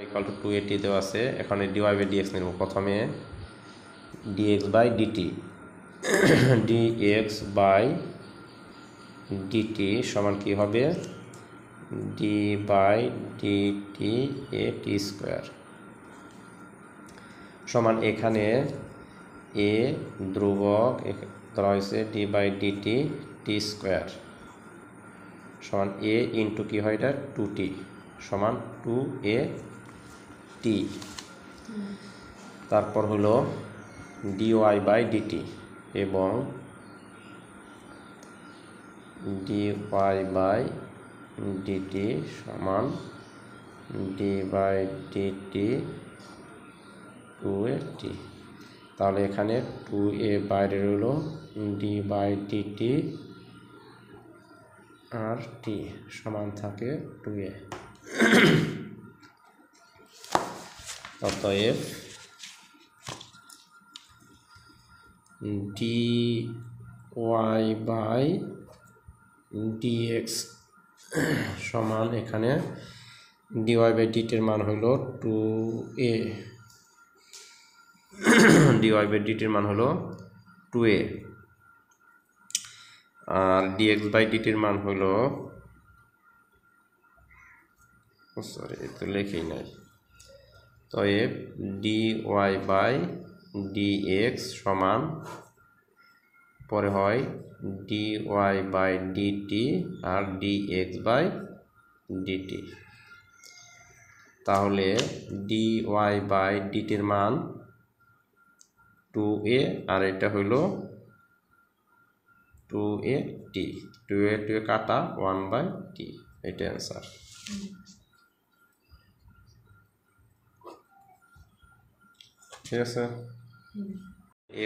Equal to 2a t দেওয়া আছে। এখন dy বাই dx নেব। প্রথমে dx by dt dx by dt সমান কি হবে? d by dt a t square সমান এখানে a ধ্রুবক ধরা হয়েছে d by dt t square সমান a ইন্টু কি হয় এটা 2t সমান 2a t। তারপর হলো dy বাই dt এবং dy বাই dt সমান d by dt 2a t। তাহলে এখানে 2a বাইরে রইল d বাই dt আর t সমান থাকে 2a। অতএব dy বাই dx সমান এখানে dy বাই dt এর মান হলো 2a, dy বাই dt এর মান হলো 2a R dx by dt এর মান হলো সরি তো লেখেই নাই। অতএব dy বাই dx সমান পরে হয় dy বাই dt আর dx বাই dt। তাহলে dy বাই dt এর মান 2a আর এটা হইল 2a t, 2a কাটা 1 বাই t, এটা অ্যান্সার। ঠিক আছে,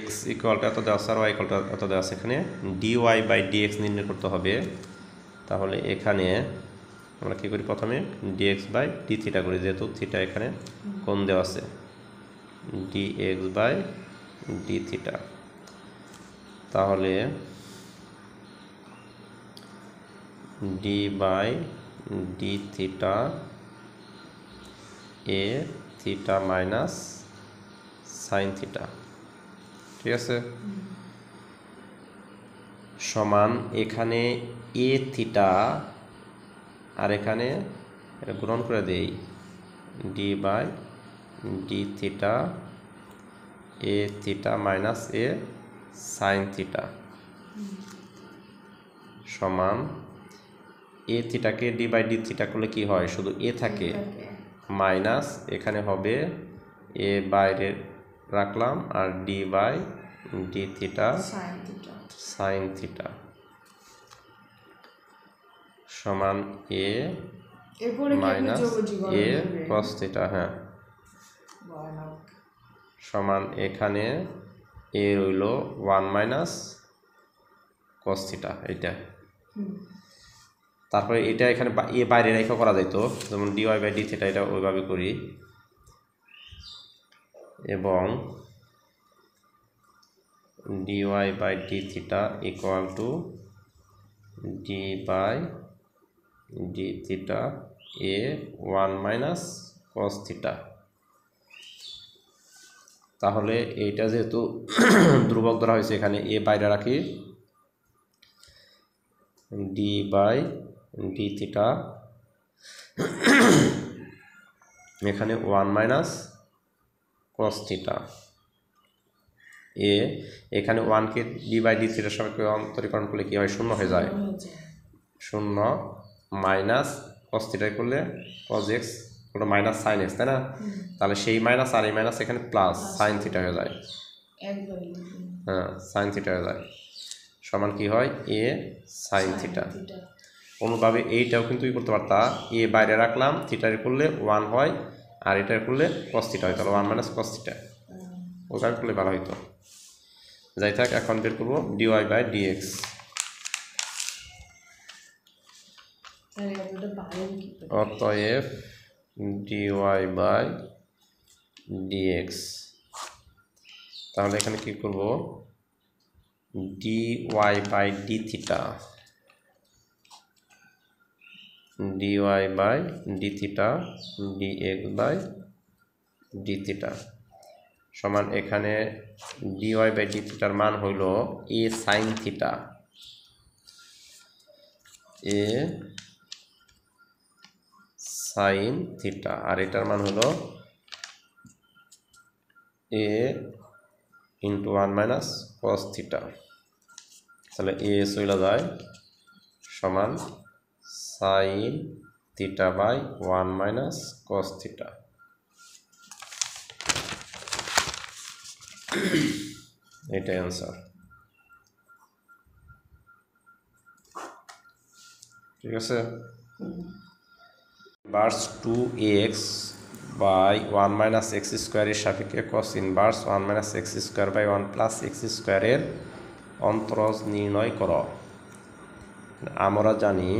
x ইকুয়ালটা এত দেওয়া আছে আর y ইকুয়ালটা এত দেওয়া আছে। এখানে dy বাই dx নির্ণয় করতে হবে। তাহলে এখানে আমরা কী করি? প্রথমে dx বাই d থিটা করি, যেহেতু থিটা এখানে কোণ দেওয়া আছে, dx বাই d থিটা। তাহলে d by d theta a theta minus sine theta, ঠিক আছে, সমান এখানে a থিটা আর এখানে গ্রহণ করে দেই d by d theta a theta minus a sine theta সমান a থিটাকে d বাই d থিটা করলে কি হয়? শুধু a থাকে, মাইনাস এখানে হবে a বাইরে রাখলাম আর d by d theta sine theta সমান a minus a cos theta. হ্যাঁ, সমান এখানে a রইল 1 মাইনাস কস থিটা এইটা। তারপরে এটা এখানে এ বাইরে রেখা করা যেত, যেমন dy বাই d থিটা এটা ওইভাবে করি, এবং dy by d theta equal to d by d theta a 1 minus cos theta. তাহলে এইটা যেহেতু ধ্রুবক ধরা হয়েছে, এখানে a বাইরে রাখি, d বাই d থিটা এখানে 1 মাইনাস কস থিটা এ, এখানে 1কে d বাই d থিটার সঙ্গে অন্তরীকরণ করলে কি হয়? 0 হয়ে যায়, 0 মাইনাস কস থিটা করলে কস এক্স ওটা মাইনাস সাইন এক্স, তাই না? তাহলে সেই মাইনাস আর এই মাইনাস এখানে প্লাস সাইন থিটা হয়ে যায়। হ্যাঁ, সাইন থিটা হয়ে যায় সমান কি হয়? এ সাইন থিটা। অনুভাবে এইটাও কিন্তু ই করতে পারতা, এ বাইরে রাখলাম, থিটার করলে 1 হয় আর এটার করলে কস থিটা হয়, তাহলে 1 মাইনাস কস থিটা ওইভাবে করলে ভালো হইতো। যাই থাক, এখন বের করবো dy বাই dx। অতএব dy বাই dx, তাহলে এখানে কি করব? dy by d theta dy by D theta dx by D theta সমান এখানে dy বাই ডি থিটার মান হইল a sin theta, a sin theta, আর এটার মান হলো a into 1 minus cos theta. তাহলে a চলে যায় সমান sin theta by 1 minus cos theta. এটাই অ্যান্সার। ঠিক আছে, inverse 2x by 1 minus x স্কোয়ারের সাপেক্ষে cos inverse 1 minus x square by 1 plus x স্কোয়ারের অন্তরজ নির্ণয় করো। আমরা জানি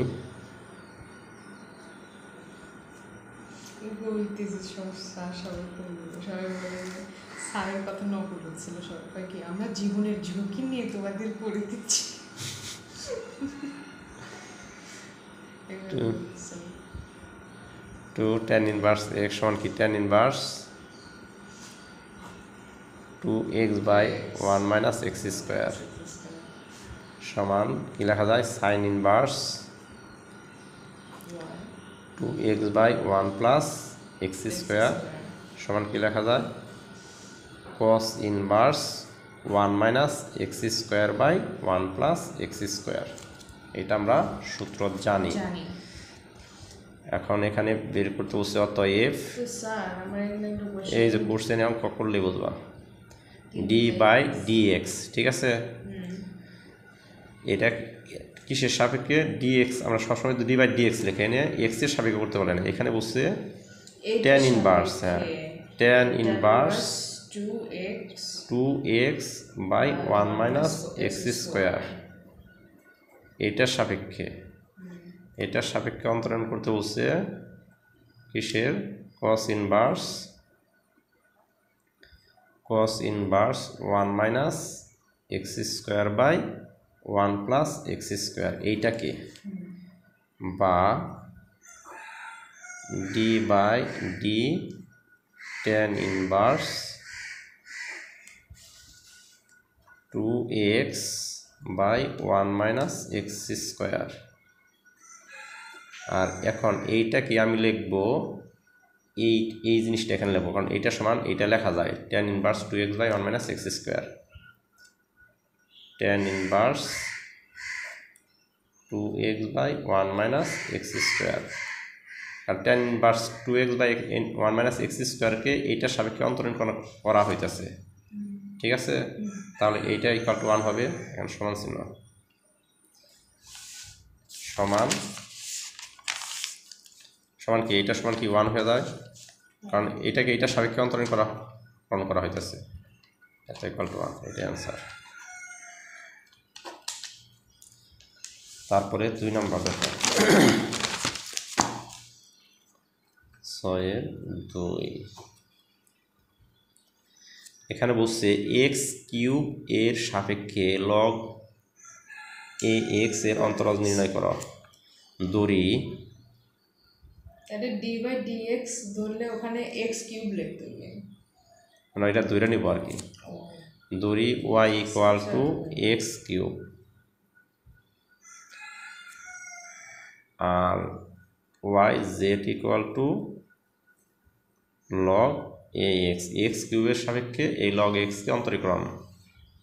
স্যারের কথা নকল হচ্ছিল সবাইকে, আমরা জীবনের ঝুঁকি নিয়ে তোমাদের করে দিচ্ছি। টু tan ইনভার্স x সমান কি tan inverse 2x by 1 minus x square সমান কি লেখা যায় sin inverse 2x by 1 plus x square সমান কি লেখা যায় cos inverse 1 minus x square by 1 plus x square. এটা আমরা সূত্র জানি। এখন এখানে বের করতে বলছে অতএব এই যে কোশ্চেনে অঙ্ক করলে বুঝবা ডি বাই ডিএক্স। ঠিক আছে, এটা কিসের সাপেক্ষে ডিএক্স, আমরা সবসময় ডি বাই ডিএক্স লিখে এনে এক্স এর সাপেক্ষে করতে পারি না, এখানে বলছে tan ইনভার্স, হ্যাঁ tan inverse 2x by 1 minus x square এটার সাপেক্ষে অন্তরণ করতে বলছে কিসের cos inverse 1 minus x square by 1 plus x square এইটাকে, বা d by d tan inverse 2x by 1 minus x square. আর এখন এইটাকে আমি লিখব এই জিনিসটা এখানে লিখবো, কারণ এইটা সমান এইটা লেখা যায় tan inverse 2x by 1 minus x square, tan inverse 2x by 1 minus x square. আর tan inverse 2x by 1 minus x স্কোয়ারকে এইটার সাপেক্ষে অন্তরণ করা হইতেছে। ঠিক আছে, তাহলে এইটা ইকুয়াল টু 1 হবে, এখন সমান চিহ্ন সমান কি এইটা সমান কি 1 হয়ে যায়, কারণ এটাকে এইটার সাপেক্ষে অন্তরণ করা হইতেছে। এটা ইকুয়াল টু 1, এটাই অ্যান্সার। তারপরে 2 নম্বর দেখো 6-2 এখানে বলছে এক্স কিউব এর সাপেক্ষে লগ এ এক্স এর অন্তরজ নির্ণয় করো। দড়ি তাহলে ডি বাই ডিএক্স ধরলে ওখানে এক্স কিউব লিখতে হবে, মানে এটা ধরে নিব আর কি। দড়ি y equal to x cube আর y z equal to log a x, x কিউবের সাপেক্ষে এই লগ এক্সকে অন্তরীকরণ,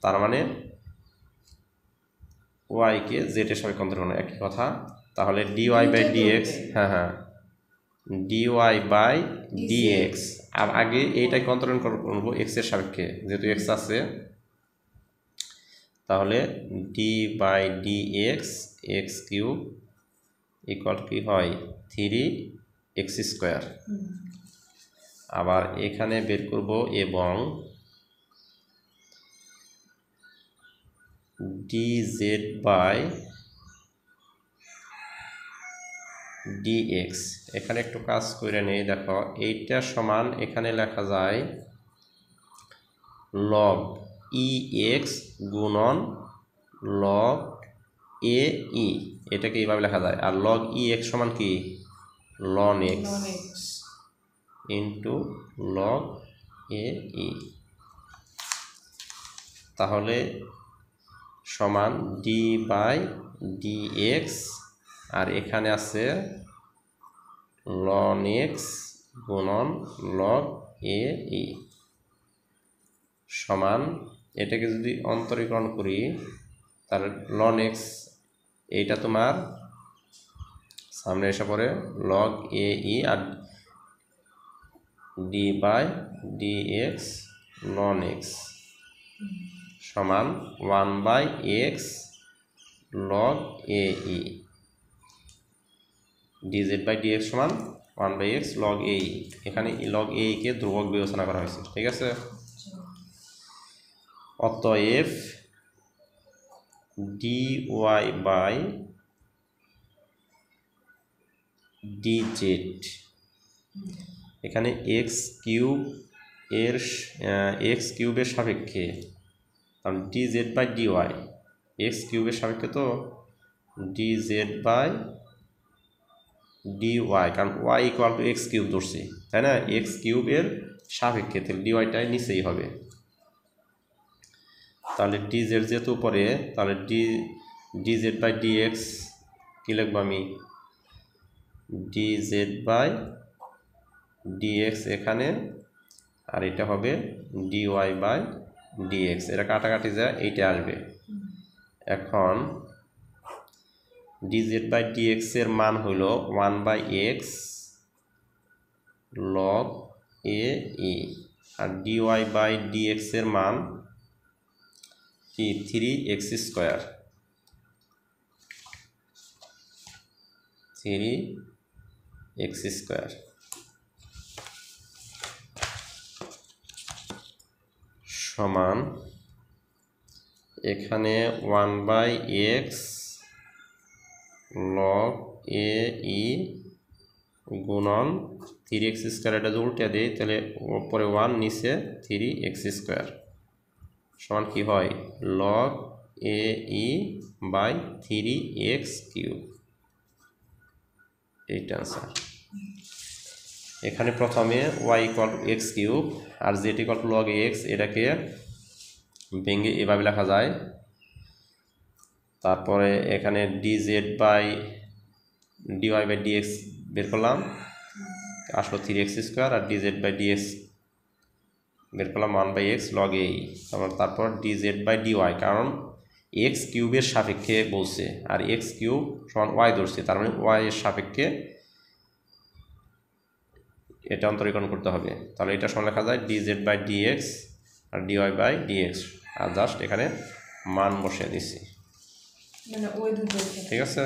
তার মানে ওয়াইকে জেড এর সাপেক্ষে অন্তরীকরণ, একই কথা। তাহলে ডিওয়াই বাই ডিএক্স, হ্যাঁ ডিওয়াই বাই ডিএক্স, আর আগে এইটাকে অন্তরণ করবো এক্স এর সাপেক্ষে, যেহেতু এক্স আছে। তাহলে D by DX x cube equal কি হয় 3x স্কোয়ার। আবার এখানে বের করব এবং dz বাই dx, এখানে একটু কাজ করে নেই। দেখো এইটা সমান এখানে লেখা যায় log ex গুণন log ae, এটাকে এইভাবে লেখা যায়। আর লগ ই এক্স সমান কি ln x loan x into log a e, তাহলে সমান ডি বাই ডি এক্স, আর এখানে আছে লন এক্স গুণন লগ এ ই সমান, এটাকে যদি অন্তরীকরণ করি তাহলে লন এক্স এইটা তোমার সামনে এসে পড়ে লগ এ ই, আর D by D x loan x সমান 1/x log a e, dz by dx সমান 1/x log এ ই। এখানে log এ কে ধ্রুবক বিবেচনা করা হয়েছে, ঠিক আছে। অতএব dy বাই dz, এখানে এক্স কিউবের সাপেক্ষে, কারণ dz বাই dy এক্স কিউবের সাপেক্ষে, তো dz বাই dy, কারণ y equal to x cube ধরছি, তাই না, এক্স কিউবের সাপেক্ষে, তাহলে ডিওয়াইটাই নিচেই হবে। তাহলে dz যেহেতু উপরে, তাহলে dz বাই dx কী লিখবো আমি, dz বাই dx এখানে, আর এটা হবে dy বাই dx, এটা কাটাকাটি যায়, এইটা আসবে। এখন dz বাই dx এর মান হইল 1/x log এ ই, আর dy বাই dx এর মান কি 3x স্কোয়ার, 3x স্কোয়ার সমান, এখানে 1/x log এ ই গুণন 3x স্কোয়ার, এটা যদি উল্টে দিই তাহলে উপরে 1 নিচে 3x স্কোয়ার সমান কি হয় log a e by 3x cube, এইটা আনসার। এখানে প্রথমে y equal to x cube আর z equal to log x, এটাকে ভেঙে এভাবে লেখা যায়। তারপরে এখানে dz by dy by dx বের করলাম, আসলো 3x স্কোয়ার, আর dz বাই dx বের করলাম 1/x log এ ই, তারপর dz বাই dy, কারণ এক্স কিউবের সাপেক্ষে বলছে, আর এক্স কিউব সমান y ধরছে, তার মানে y এর সাপেক্ষে এটা অন্তরীকরণ করতে হবে। তাহলে এটা সমান লেখা যায় dz বাই dx আর dy বাই dx, আর জাস্ট এখানে মান বসিয়ে দিচ্ছি, মানে ওই দুটো, ঠিক আছে।